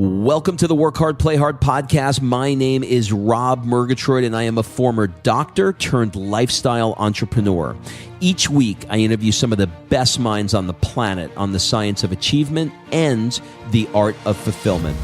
Welcome to the Work Hard, Play Hard podcast. My name is Rob Murgatroyd, and I am a former doctor turned lifestyle entrepreneur. Each week, I interview some of the best minds on the planet on the science of achievement and the art of fulfillment.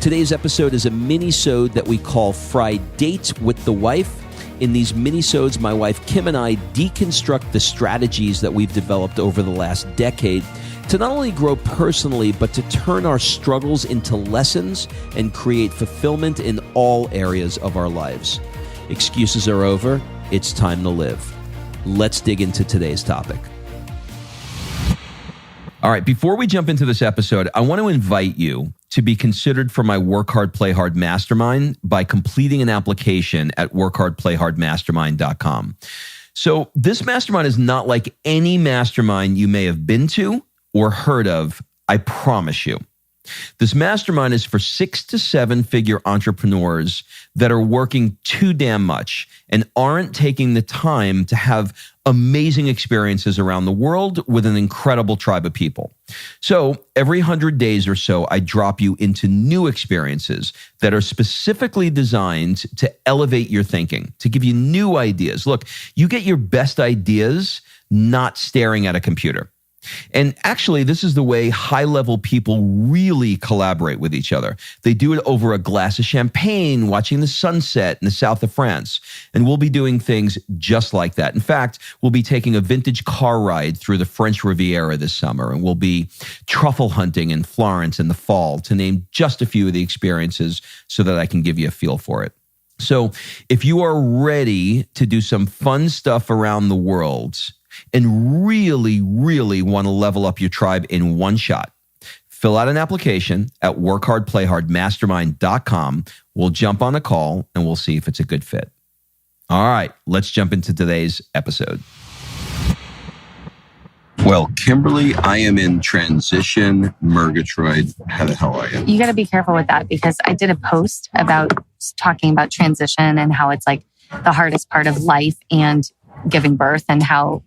Today's episode is a mini-sode that we call Fri-Date with the Wife. In these mini-sodes, my wife Kim and I deconstruct the strategies that we've developed over the last decade to not only grow personally, but to turn our struggles into lessons and create fulfillment in all areas of our lives. Excuses are over. It's time to live. Let's dig into today's topic. All right, before we jump into this episode, I want to invite you to be considered for my Work Hard, Play Hard Mastermind by completing an application at workhardplayhardmastermind.com. So this mastermind is not like any mastermind you may have been to or heard of, I promise you. This mastermind is for 6 to 7 figure entrepreneurs that are working too damn much and aren't taking the time to have amazing experiences around the world with an incredible tribe of people. So every 100 days or so, I drop you into new experiences that are specifically designed to elevate your thinking, to give you new ideas. Look, you get your best ideas not staring at a computer. And actually, this is the way high-level people really collaborate with each other. They do it over a glass of champagne, watching the sunset in the south of France. And we'll be doing things just like that. In fact, we'll be taking a vintage car ride through the French Riviera this summer, and we'll be truffle hunting in Florence in the fall, to name just a few of the experiences so that I can give you a feel for it. So if you are ready to do some fun stuff around the world and really, really want to level up your tribe in one shot, fill out an application at workhardplayhardmastermind.com. We'll jump on a call and we'll see if it's a good fit. All right, let's jump into today's episode. Well, Kimberly, I am in transition. Murgatroyd, how the hell are you? You got to be careful with that, because I did a post about talking about transition and how it's like the hardest part of life and giving birth, and how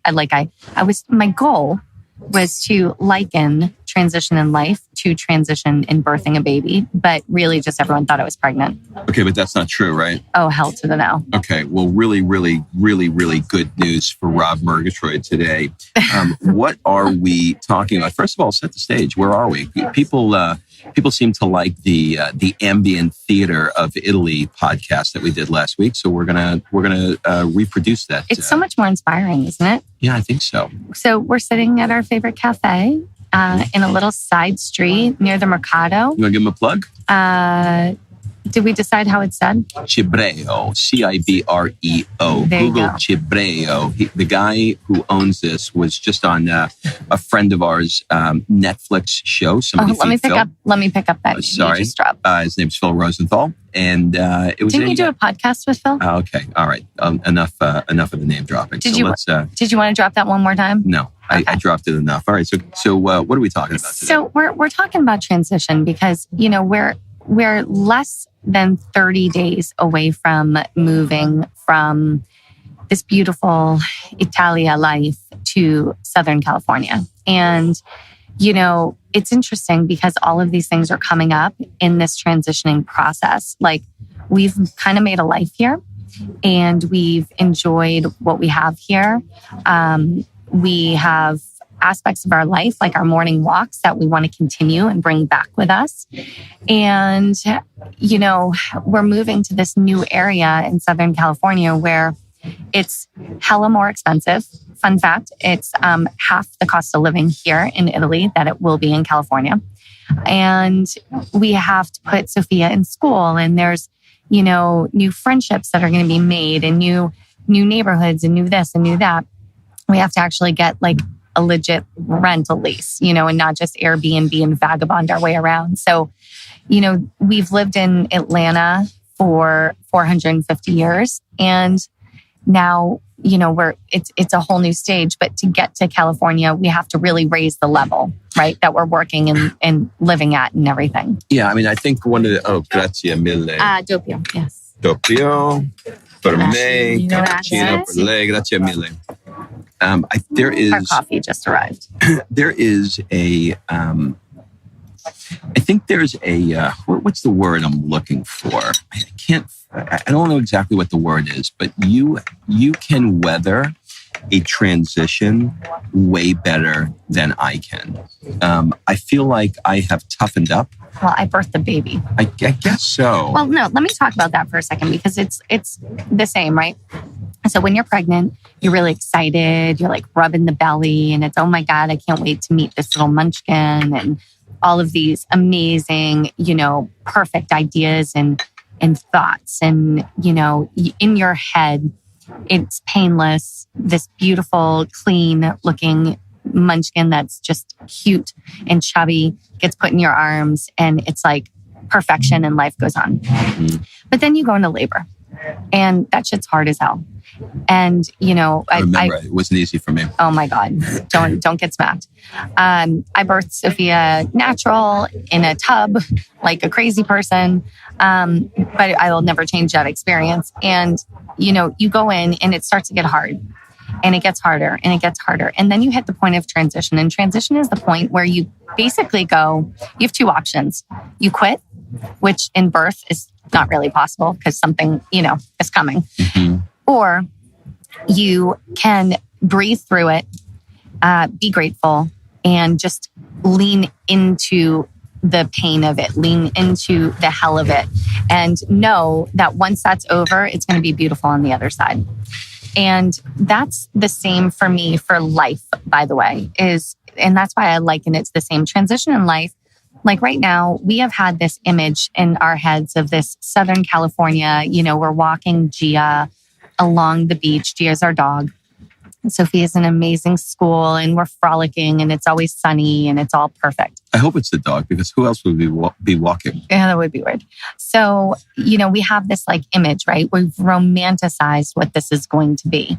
my goal was to liken transition in life to transition in birthing a baby, but really just everyone thought I was pregnant. Okay, but that's not true, right? Oh, hell to the no. Okay, well, really, really, really, really good news for Rob Murgatroyd today. What are we talking about? First of all, set the stage. Where are we? People seem to like the ambient theater of Italy podcast that we did last week, so we're gonna reproduce that. It's so much more inspiring, isn't it? Yeah, I think so. So we're sitting at our favorite cafe in a little side street near the Mercado. You want to give him a plug? Did we decide how it's said? Cibreo, Cibreo. There you Google go. Cibreo. The guy who owns this was just on a friend of ours Netflix show. Let me pick up that. Sorry, you just dropped. His name's Phil Rosenthal, and it was. Didn't you do a podcast with Phil? Okay, all right. Enough of the name dropping. Did you want to drop that one more time? No, okay. I dropped it enough. All right. So what are we talking about today? So we're talking about transition because we're less than 30 days away from moving from this beautiful Italia life to Southern California. And, it's interesting because all of these things are coming up in this transitioning process. Like, we've kind of made a life here and we've enjoyed what we have here. We have aspects of our life, like our morning walks, that we want to continue and bring back with us. And, we're moving to this new area in Southern California where it's hella more expensive. Fun fact, it's half the cost of living here in Italy that it will be in California. And we have to put Sophia in school, and there's, new friendships that are going to be made, and new neighborhoods, and new this and new that. We have to actually get a legit rental lease, and not just Airbnb and vagabond our way around. So, we've lived in Atlanta for 450 years, and now, it's a whole new stage. But to get to California, we have to really raise the level, right, that we're working and living at and everything. Yeah, I mean, I think one of the grazie mille. Doppio, yes. Doppio per me, cappuccino per lei, grazie mille. There is our coffee just arrived. There is a I think there's a, what's the word I'm looking for? I don't know exactly what the word is, but you can weather a transition way better than I can. I feel like I have toughened up. Well, I birthed a baby. I guess so. Well, no, let me talk about that for a second because it's the same, right? So when you're pregnant, you're really excited. You're like rubbing the belly and it's, oh my God, I can't wait to meet this little munchkin and all of these amazing, perfect ideas and thoughts. And, in your head, it's painless, this beautiful, clean looking munchkin that's just cute and chubby gets put in your arms and it's like perfection and life goes on. Mm-hmm. But then you go into labor and that shit's hard as hell. And, I remember it wasn't easy for me. Oh my God. Don't get smacked. I birthed Sophia natural in a tub like a crazy person. But I will never change that experience. And, you go in and it starts to get hard and it gets harder and it gets harder. And then you hit the point of transition. And transition is the point where you basically you have two options. You quit, which in birth is not really possible because something, is coming. Mm-hmm. Or you can breathe through it, be grateful, and just lean into the pain of it, lean into the hell of it, and know that once that's over, it's going to be beautiful on the other side. And that's the same for me for life, by the way, and that's why I liken it to the same transition in life. Like right now, we have had this image in our heads of this Southern California, we're walking Gia along the beach. Gia's our dog. Sophia's an amazing school and we're frolicking and it's always sunny and it's all perfect. I hope it's the dog because who else would be walking? Yeah, that would be weird. So, we have this like image, right? We've romanticized what this is going to be.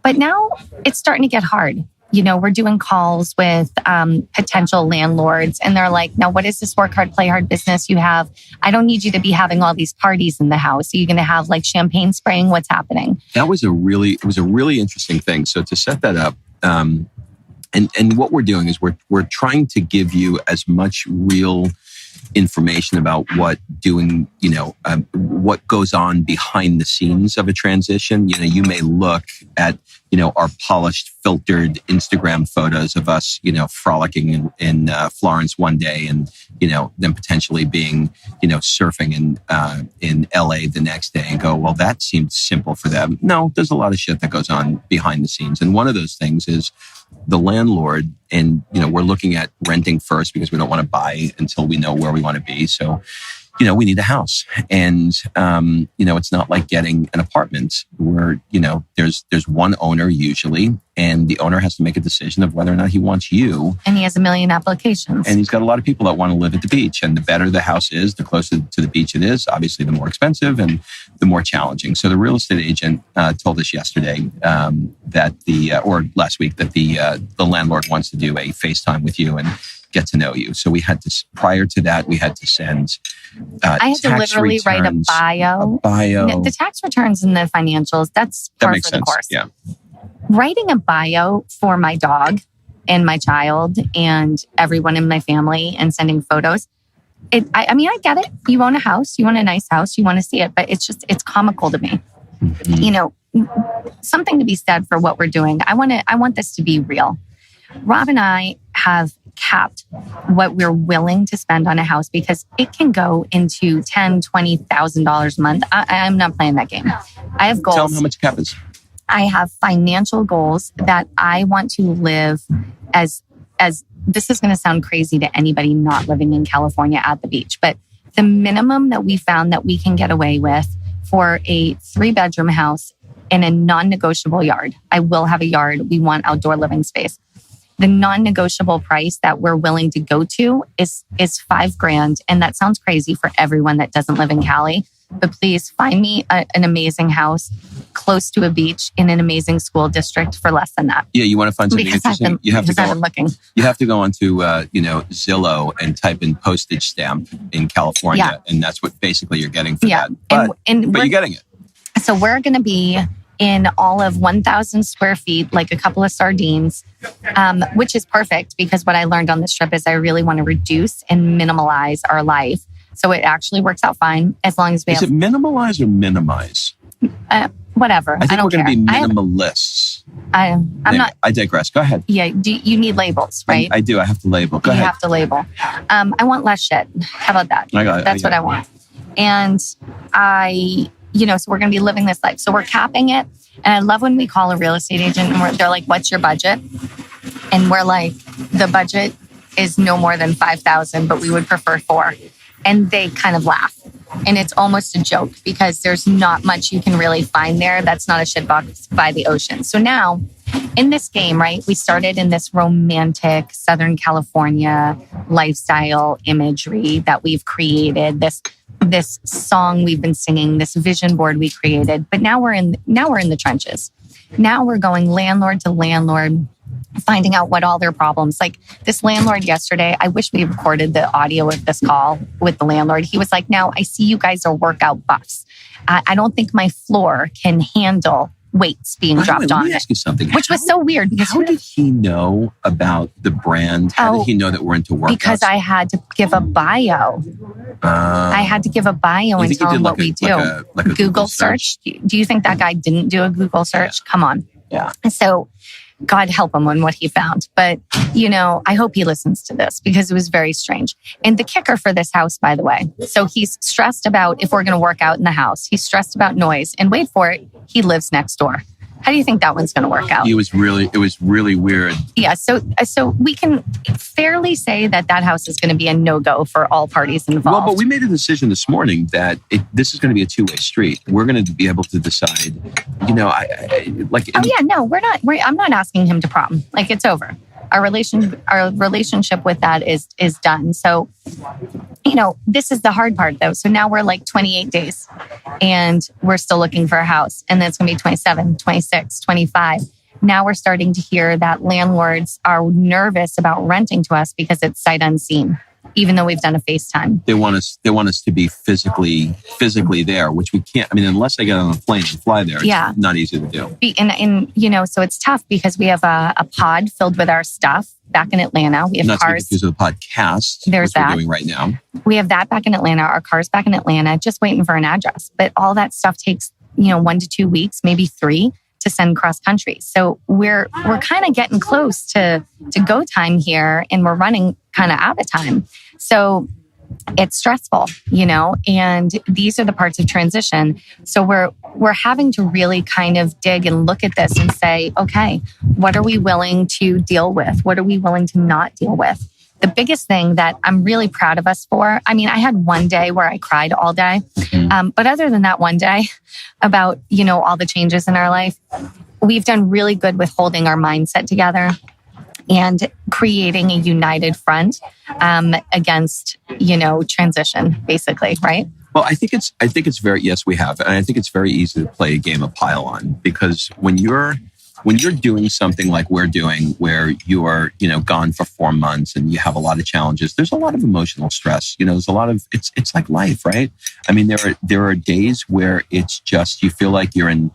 But now it's starting to get hard. We're doing calls with potential landlords and they're like, now what is this work hard, play hard business you have? I don't need you to be having all these parties in the house. Are you going to have like champagne spraying? What's happening? It was a really interesting thing. So to set that up, and what we're doing is we're trying to give you as much real information about what goes on behind the scenes of a transition. You may look at, our polished, filtered Instagram photos of us, frolicking in Florence one day and, then potentially being, surfing in LA the next day and go, well, that seemed simple for them. No, there's a lot of shit that goes on behind the scenes. And one of those things is the landlord. And, we're looking at renting first because we don't want to buy until we know where we want to be. So, we need a house. And, it's not like getting an apartment where, there's one owner usually, and the owner has to make a decision of whether or not he wants you. And he has 1 million applications. And he's got a lot of people that want to live at the beach. And the better the house is, the closer to the beach it is, obviously the more expensive and the more challenging. So the real estate agent told us yesterday or last week that the landlord wants to do a FaceTime with you and get to know you. So we had to, prior to that, we had to send I had to literally write a bio. The tax returns and the financials, that's par for the course. Yeah. Writing a bio for my dog and my child and everyone in my family and sending photos. I get it. You own a house, you own a nice house, you want to see it, but it's comical to me. Mm-hmm. Something to be said for what we're doing. I want this to be real. Rob and I have capped what we're willing to spend on a house because it can go into $10,000, $20,000 a month. I'm not playing that game. I have goals. Tell them how much cap is. I have financial goals that I want to live as this is going to sound crazy to anybody not living in California at the beach, but the minimum that we found that we can get away with for a 3-bedroom house in a non-negotiable yard. I will have a yard. We want outdoor living space. The non-negotiable price that we're willing to go to is $5,000. And that sounds crazy for everyone that doesn't live in Cali. But please find me an amazing house close to a beach in an amazing school district for less than that. Yeah, you want to find something interesting? You have to go. Looking. You have to go onto Zillow and type in postage stamp in California, and that's what basically you're getting for that. But you're getting it. So we're going to be in all of 1,000 square feet, like a couple of sardines, which is perfect because what I learned on this trip is I really want to reduce and minimalize our life. So it actually works out fine as long as we have... Is it minimalize or minimize? Whatever. I think don't we're going to be care. minimalists. I'm not... I digress. Go ahead. Yeah, you need labels, right? I do. I have to label. Go ahead. You have to label. I want less shit. How about that? That's what I want. And so we're going to be living this life. So we're capping it. And I love when we call a real estate agent and they're like, what's your budget? And we're like, the budget is no more than 5,000, but we would prefer 4. And they kind of laugh. And it's almost a joke because there's not much you can really find there. That's not a shitbox by the ocean. So now in this game, right, we started in this romantic Southern California lifestyle imagery that we've created, this song we've been singing, this vision board we created. But now we're in the trenches. Now we're going landlord to landlord, finding out what all their problems. Like this landlord yesterday, I wish we recorded the audio of this call with the landlord. He was like, now I see you guys are workout buffs. I don't think my floor can handle weights being dropped on it. Let me ask you something. Which was so weird. Because how did he know about the brand? How did he know that we're into workouts? Because I had to give a bio. I had to give a bio and tell him what we do. Like a Google search. Do you think that guy didn't do a Google search? Yeah. Come on. Yeah. So God help him on what he found. But, I hope he listens to this because it was very strange. And the kicker for this house, by the way, so he's stressed about if we're going to work out in the house. He's stressed about noise. And wait for it, he lives next door. How do you think that one's going to work out? It was really weird. Yeah. So we can fairly say that house is going to be a no-go for all parties involved. Well, but we made a decision this morning that this is going to be a two-way street. We're going to be able to decide, we're not. I'm not asking him to prom. Like it's over. Our relationship with that is done. So, this is the hard part though. So now we're like 28 days and we're still looking for a house. And then it's going to be 27, 26, 25. Now we're starting to hear that landlords are nervous about renting to us because it's sight unseen, even though we've done a FaceTime. They want us to be physically there, which we can't. I mean, unless I get on a plane and fly there, it's not easy to do. And so it's tough because we have a pod filled with our stuff back in Atlanta. We have not cars. To be confused with the podcast. There's that we're doing right now. We have that back in Atlanta. Our car's back in Atlanta, just waiting for an address. But all that stuff takes 1 to 2 weeks, maybe 3. To send cross country. So we're kind of getting close to go time here and we're running kind of out of time. So it's stressful, and these are the parts of transition. So we're having to really kind of dig and look at this and say, okay, what are we willing to deal with? What are we willing to not deal with? The biggest thing that I'm really proud of us for, I mean, I had one day where I cried all day. But other than that one day about, all the changes in our life, we've done really good with holding our mindset together and creating a united front against, transition, basically, right? Well, I think it's very, yes, we have. And I think it's very easy to play a game of pile on because when you're doing something like we're doing, where you are, gone for 4 months and you have a lot of challenges, there's a lot of emotional stress. There's a lot of, it's like life, right? I mean, there are days where it's just, you feel like you're in,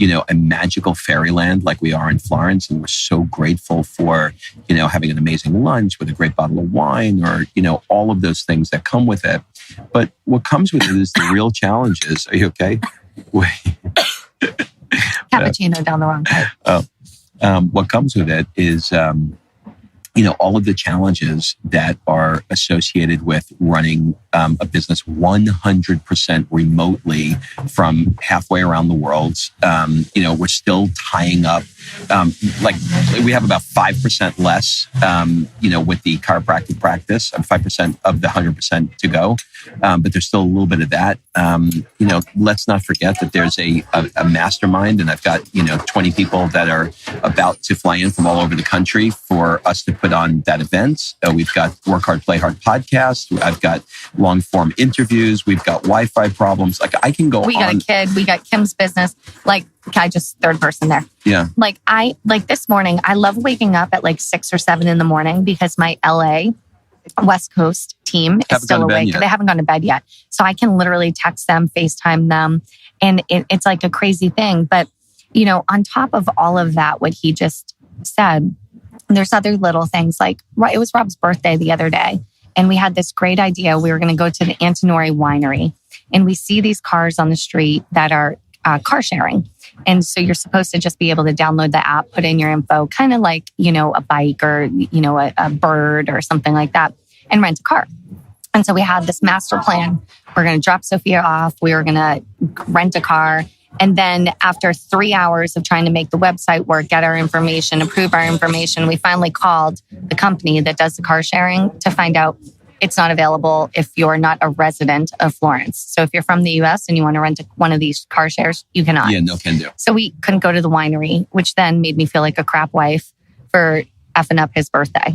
a magical fairyland like we are in Florence. And we're so grateful for, having an amazing lunch with a great bottle of wine or, all of those things that come with it. But what comes with it is the real challenges. Are you okay? Wait. Cappuccino down the wrong pipe. What comes with it is, all of the challenges that are associated with running a business 100% remotely from halfway around the world. We're still tying up, we have about 5% less, with the chiropractic practice, 5% of the 100% to go. But there's still a little bit of that. Let's not forget that there's a mastermind, and I've got, 20 people that are about to fly in from all over the country for us to put on that event. We've got Work Hard, Play Hard podcast. I've got long form interviews. We've got Wi-Fi problems. Like I can go on. We got a kid. We got Kim's business. I just third person there. Yeah. This morning, I love waking up at 6 or 7 in the morning because my LA West Coast team is still awake. They haven't gone to bed yet. So I can literally text them, FaceTime them. And it's like a crazy thing. But, on top of all of that, what he just said, there's other little things like it was Rob's birthday the other day. And we had this great idea. We were going to go to the Antinori winery, and we see these cars on the street that are car sharing. And so you're supposed to just be able to download the app, put in your info, kind of like, a bike or, a bird or something like that, and rent a car. And so we had this master plan. We're going to drop Sophia off. We were going to rent a car. And then after 3 hours of trying to make the website work, get our information, approve our information, we finally called the company that does the car sharing to find out it's not available if you're not a resident of Florence. So if you're from the US and you want to rent one of these car shares, you cannot. Yeah, no can do. So we couldn't go to the winery, which then made me feel like a crap wife for effing up his birthday,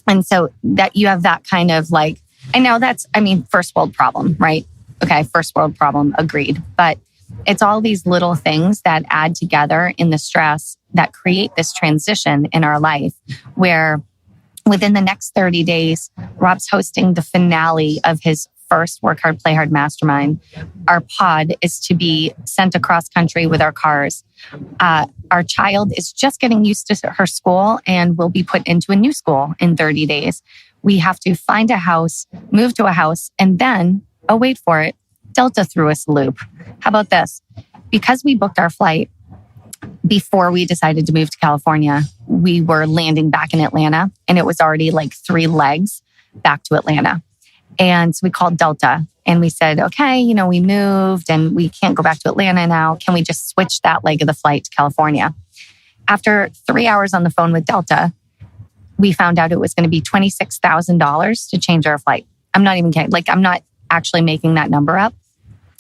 And so that you have that kind of like, I know first world problem, right? Okay, first world problem, agreed. But it's all these little things that add together in the stress that create this transition in our life where within the next 30 days, Rob's hosting the finale of his first Work Hard, Play Hard Mastermind. Our pod is to be sent across country with our cars. Our child is just getting used to her school and will be put into a new school in 30 days. We have to find a house, move to a house, and then, wait for it, Delta threw us a loop. How about this? Because we booked our flight before we decided to move to California, we were landing back in Atlanta, and it was already like 3 legs back to Atlanta. And so we called Delta and we said, okay, we moved and we can't go back to Atlanta now. Can we just switch that leg of the flight to California? After 3 hours on the phone with Delta, we found out it was going to be $26,000 to change our flight. I'm not even kidding. Like, I'm not actually making that number up.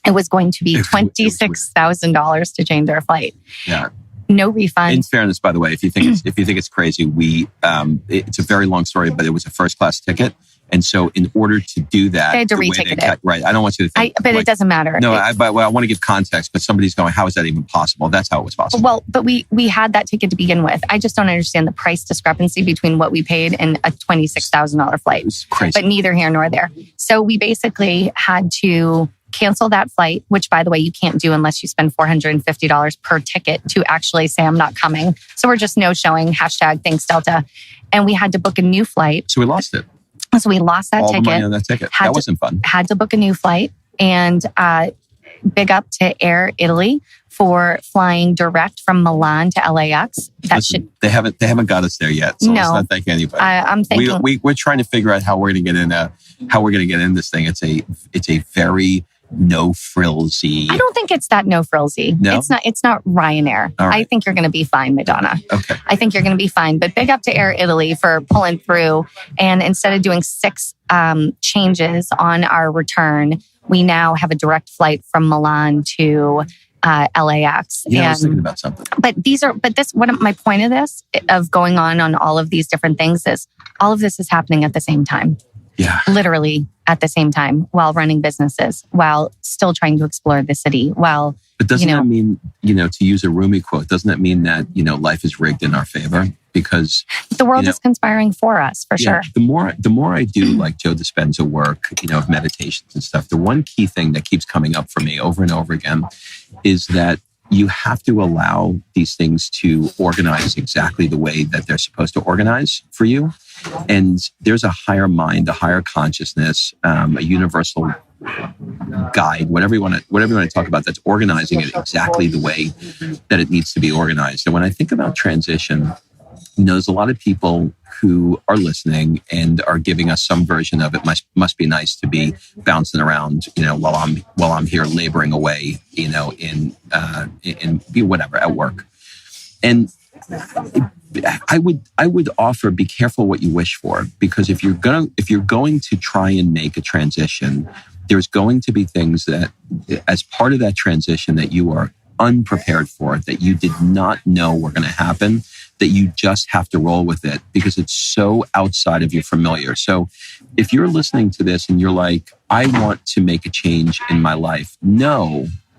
It was going to be $26,000 to change our flight. Yeah. No refund. In fairness, by the way, if you think it's crazy, it's a very long story, but it was a first class ticket. And so in order to do that, they had to reticket it. Right. I don't want you to think. But it doesn't matter. No, I want to give context, but somebody's going, how is that even possible? That's how it was possible. Well, but we had that ticket to begin with. I just don't understand the price discrepancy between what we paid and a $26,000 flight. It's crazy. But neither here nor there. So we basically had to cancel that flight, which, by the way, you can't do unless you spend $450 per ticket to actually say, I'm not coming. So we're just no-showing, #thanks Delta. And we had to book a new flight. So we lost it. So we lost that all ticket. The money on that ticket. That wasn't fun. Had to book a new flight. And big up to Air Italy for flying direct from Milan to LAX. They haven't got us there yet. So let's not thank anybody. I'm thinking we're trying to figure out how we're going to get in this thing. It's a very no frillsy. I don't think it's that no frillsy. No? It's not Ryanair. Right. I think you're going to be fine, Madonna. Okay. I think you're going to be fine. But big up to Air Italy for pulling through. And instead of doing 6 changes on our return, we now have a direct flight from Milan to LAX. Yeah, I was thinking about something. My point of this, of going on all of these different things, is all of this is happening at the same time. Yeah. Literally at the same time, while running businesses, while still trying to explore the city, But doesn't that mean, to use a Rumi quote, doesn't that mean that, life is rigged in our favor? Because the world is conspiring for us, for sure. The more I do like Joe Dispenza work, of meditations and stuff, the one key thing that keeps coming up for me over and over again is that you have to allow these things to organize exactly the way that they're supposed to organize for you. And there's a higher mind, a higher consciousness, a universal guide, whatever you want to talk about, that's organizing it exactly the way that it needs to be organized. And when I think about transition, there's a lot of people who are listening and are giving us some version of it. Must be nice to be bouncing around, while I'm here laboring away, in whatever at work. And I would offer, be careful what you wish for, because if you're going to try and make a transition, there's going to be things that, as part of that transition, that you are unprepared for, that you did not know were going to happen, that you just have to roll with it because it's so outside of your familiar. So if you're listening to this and you're like, I want to make a change in my life,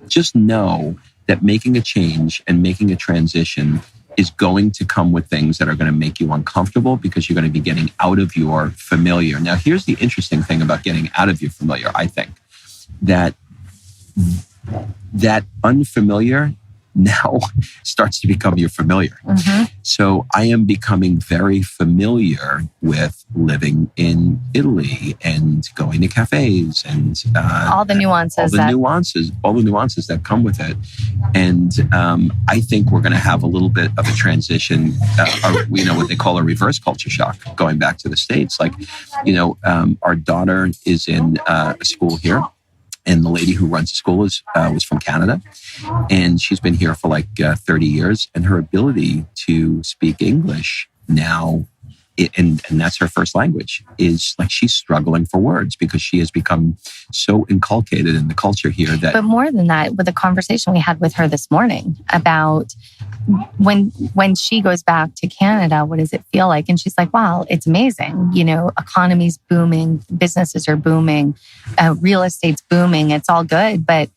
just know that making a change and making a transition is going to come with things that are going to make you uncomfortable because you're going to be getting out of your familiar. Now, here's the interesting thing about getting out of your familiar, I think, that unfamiliar now starts to become your familiar. Mm-hmm. So I am becoming very familiar with living in Italy and going to cafes and all the nuances that come with it. And I think we're going to have a little bit of a transition, what they call a reverse culture shock, going back to the States. Like, our daughter is in a school here. And the lady who runs the school was from Canada. And she's been here for 30 years. And her ability to speak English now, and that's her first language, is she's struggling for words because she has become so inculcated in the culture here that... But more than that, with the conversation we had with her this morning about when she goes back to Canada, what does it feel like? And she's like, wow, it's amazing. Economy's booming, businesses are booming, real estate's booming. It's all good. But,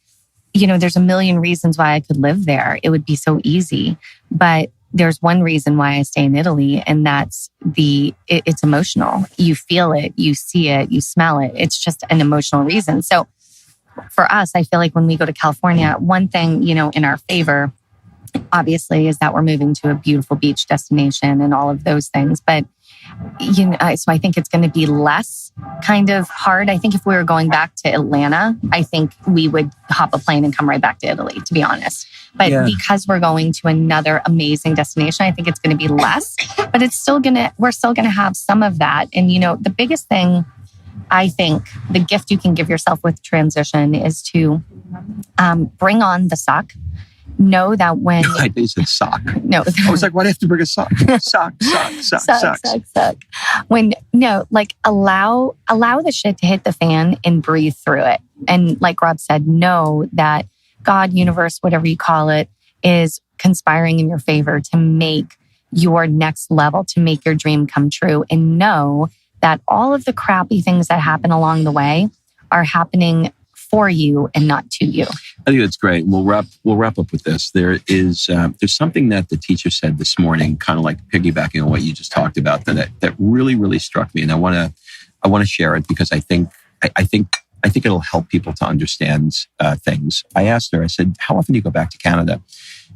there's a million reasons why I could live there. It would be so easy. But there's one reason why I stay in Italy, and that's it's emotional. You feel it, you see it, you smell it. It's just an emotional reason. So for us, I feel like when we go to California, one thing, in our favor, obviously, is that we're moving to a beautiful beach destination and all of those things. But, so I think it's going to be less kind of hard. I think if we were going back to Atlanta, I think we would hop a plane and come right back to Italy, to be honest. But because we're going to another amazing destination, I think it's going to be less, but we're still going to have some of that. And, the biggest thing, I think the gift you can give yourself with transition is to bring on the suck. Know that when... I think you said sock. No. I was like, why do I have to bring a sock? Sock. Allow the shit to hit the fan and breathe through it. And like Rob said, know that God, universe, whatever you call it, is conspiring in your favor to make your next level, to make your dream come true. And know that all of the crappy things that happen along the way are happening for you and not to you. I think that's great. We'll wrap up with this. There's something that the teacher said this morning, kind of like piggybacking on what you just talked about, that really, really struck me. And I want to share it because I think it'll help people to understand things. I asked her, I said, how often do you go back to Canada?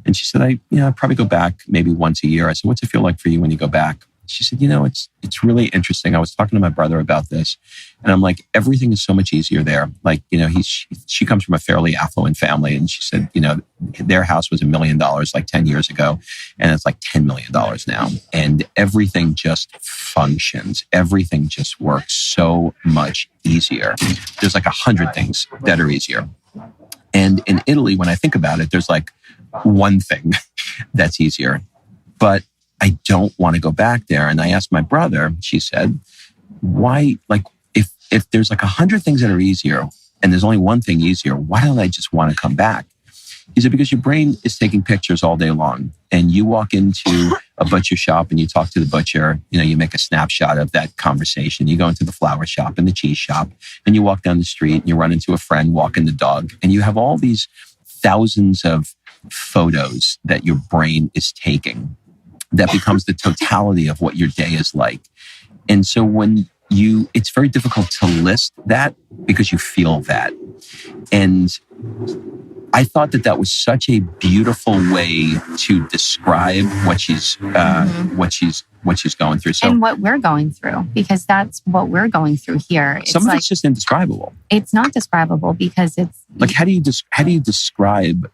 And she said, I probably go back maybe once a year. I said, what's it feel like for you when you go back? She said, it's really interesting. I was talking to my brother about this, and I'm like, everything is so much easier there. She comes from a fairly affluent family, and she said, their house was $1 million 10 years ago, and it's $10 million now. And everything just functions. Everything just works so much easier. There's 100 things that are easier. And in Italy, when I think about it, there's one thing that's easier, but I don't want to go back there. And I asked my brother, she said, why, if there's 100 things that are easier and there's only one thing easier, why don't I just want to come back? He said, because your brain is taking pictures all day long, and you walk into a butcher shop and you talk to the butcher, you make a snapshot of that conversation. You go into the flower shop and the cheese shop, and you walk down the street and you run into a friend walking the dog, and you have all these thousands of photos that your brain is taking. That becomes the totality of what your day is like. And so it's very difficult to list that because you feel that. And I thought that was such a beautiful way to describe what she's going through. So, and what we're going through, because that's what we're going through here. Some of it's just indescribable. It's not describable because it's how do you describe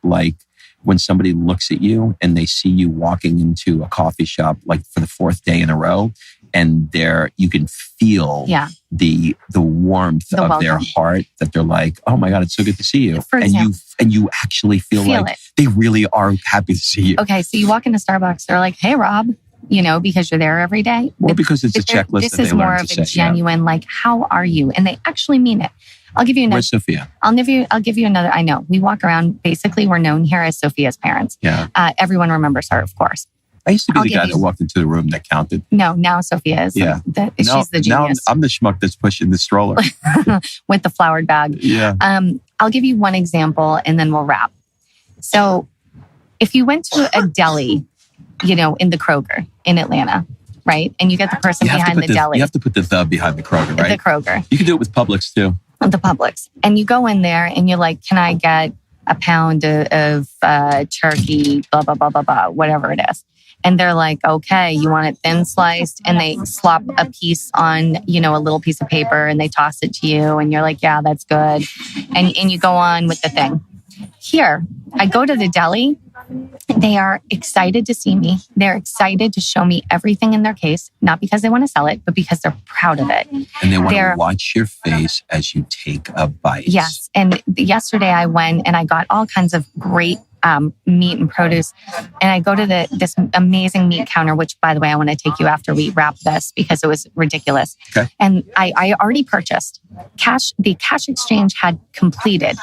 when somebody looks at you and they see you walking into a coffee shop for the fourth day in a row, and you can feel the warmth of welcome. Their heart, that they're like, oh my God, it's so good to see you. For example, and you actually feel it. They really are happy to see you. Okay, so you walk into Starbucks, they're like, hey Rob, because you're there every day. Or because it's a checklist. This is more of a genuine, how are you? And they actually mean it. I'll give you another. Where's Sophia? I'll give you another. I know. We walk around, basically, we're known here as Sophia's parents. Yeah. Everyone remembers her, of course. I used to be the guy that walked into the room that counted. No, now Sophia is. Yeah. She's the genius. Now I'm the schmuck that's pushing the stroller. With the flowered bag. Yeah. I'll give you one example and then we'll wrap. So if you went to a deli, in the Kroger in Atlanta, right? And you get the person behind the deli. You have to put the behind the Kroger, right? The Kroger. You can do it with Publix too. The Publix. And you go in there and you're like, can I get a pound of turkey, blah, blah, blah, blah, blah, whatever it is. And they're like, okay, you want it thin sliced? And they slop a piece on, a little piece of paper and they toss it to you. And you're like, yeah, that's good. And you go on with the thing. Here, I go to the deli. They are excited to see me. They're excited to show me everything in their case, not because they want to sell it, but because they're proud of it. And they want to watch your face as you take a bite. Yes. And yesterday I went and I got all kinds of great meat and produce. And I go to this amazing meat counter, which, by the way, I want to take you after we wrap this because it was ridiculous. Okay. And I already purchased cash. The cash exchange had completed.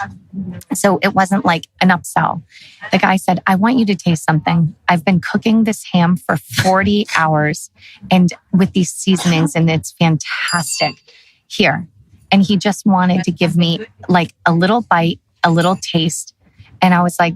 So it wasn't like an upsell. The guy said, I want you to taste something. I've been cooking this ham for 40 hours and with these seasonings, and it's fantastic. Here. And he just wanted to give me like a little bite, a little taste. And I was like,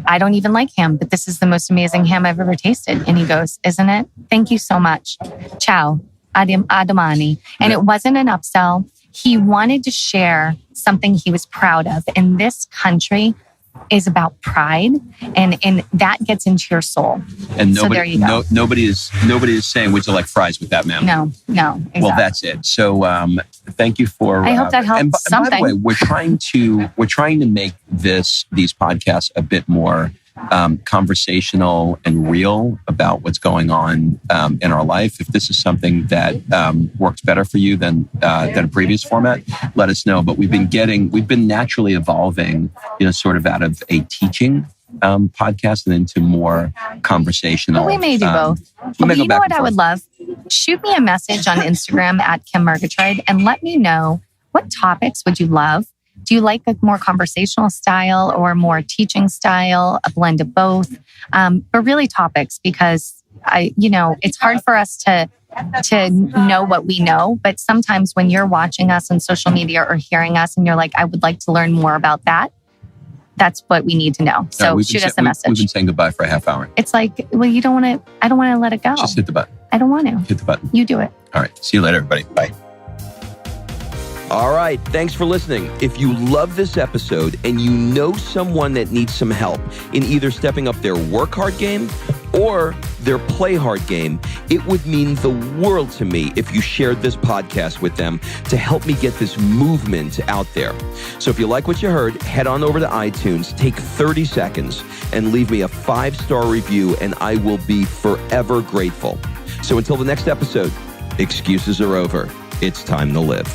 I don't even like ham, but this is the most amazing ham I've ever tasted. And he goes, isn't it? Thank you so much. Ciao. Adamani. And it wasn't an upsell. He wanted to share something he was proud of. And this country is about pride, and that gets into your soul. And so there you go. Nobody is saying, would you like fries with that, ma'am? No, exactly. Well, that's it. So thank you for. I hope that helps. And something. by the way, we're trying to make these podcasts a bit more conversational and real about what's going on in our life. If this is something that works better for you than a previous format, let us know. But we've been naturally evolving, sort of out of a teaching podcast and into more conversational. But we may do both. But you know what I would love? Shoot me a message on Instagram at Kim Murgatroyd and let me know, what topics would you love? Do you like a more conversational style or more teaching style, a blend of both? But really topics, because it's hard for us to know what we know. But sometimes when you're watching us on social media or hearing us and you're like, I would like to learn more about that, that's what we need to know. So shoot us a message. We've been saying goodbye for a half hour. It's like, well, I don't want to let it go. Just hit the button. I don't want to. Hit the button. You do it. All right. See you later, everybody. Bye. All right. Thanks for listening. If you love this episode and you know someone that needs some help in either stepping up their work hard game or their play hard game, it would mean the world to me if you shared this podcast with them to help me get this movement out there. So if you like what you heard, head on over to iTunes, take 30 seconds and leave me a 5-star review, and I will be forever grateful. So until the next episode, excuses are over. It's time to live.